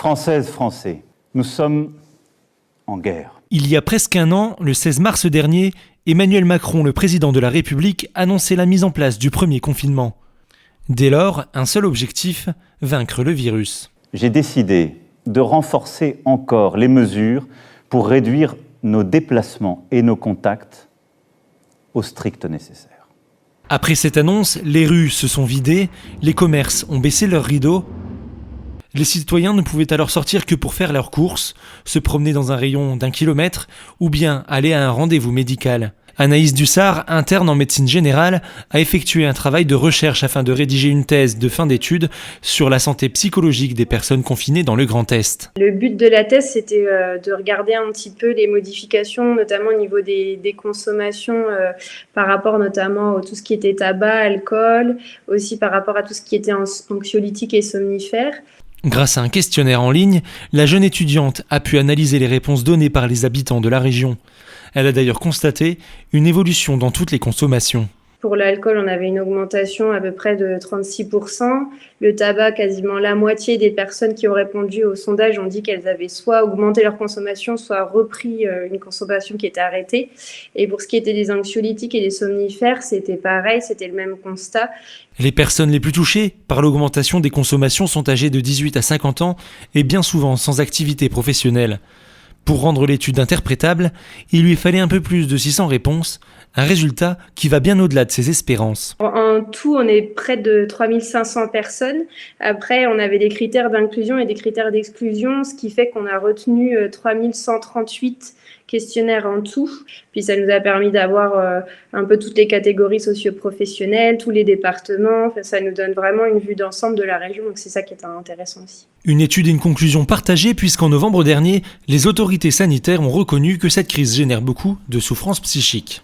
Françaises, Français, nous sommes en guerre. Il y a presque un an, le 16 mars dernier, Emmanuel Macron, le président de la République, annonçait la mise en place du premier confinement. Dès lors, un seul objectif, vaincre le virus. J'ai décidé de renforcer encore les mesures pour réduire nos déplacements et nos contacts au strict nécessaire. Après cette annonce, les rues se sont vidées, les commerces ont baissé leurs rideaux. Les citoyens ne pouvaient alors sortir que pour faire leurs courses, se promener dans un rayon d'1 kilomètre ou bien aller à un rendez-vous médical. Anaïs Dussard, interne en médecine générale, a effectué un travail de recherche afin de rédiger une thèse de fin d'études sur la santé psychologique des personnes confinées dans le Grand Est. Le but de la thèse, c'était de regarder un petit peu les modifications, notamment au niveau des consommations, par rapport notamment à tout ce qui était tabac, alcool, aussi par rapport à tout ce qui était anxiolytique et somnifère. Grâce à un questionnaire en ligne, la jeune étudiante a pu analyser les réponses données par les habitants de la région. Elle a d'ailleurs constaté une évolution dans toutes les consommations. Pour l'alcool, on avait une augmentation à peu près de 36%. Le tabac, quasiment la moitié des personnes qui ont répondu au sondage ont dit qu'elles avaient soit augmenté leur consommation, soit repris une consommation qui était arrêtée. Et pour ce qui était des anxiolytiques et des somnifères, c'était pareil, c'était le même constat. Les personnes les plus touchées par l'augmentation des consommations sont âgées de 18 à 50 ans et bien souvent sans activité professionnelle. Pour rendre l'étude interprétable, il lui fallait un peu plus de 600 réponses, un résultat qui va bien au-delà de ses espérances. En tout, on est près de 3500 personnes. Après, on avait des critères d'inclusion et des critères d'exclusion, ce qui fait qu'on a retenu 3138 questionnaires en tout. Puis ça nous a permis d'avoir un peu toutes les catégories socio-professionnelles, tous les départements. Enfin, ça nous donne vraiment une vue d'ensemble de la région, donc c'est ça qui est intéressant aussi. Une étude et une conclusion partagées puisqu'en novembre dernier, les autorités sanitaires ont reconnu que cette crise génère beaucoup de souffrances psychiques.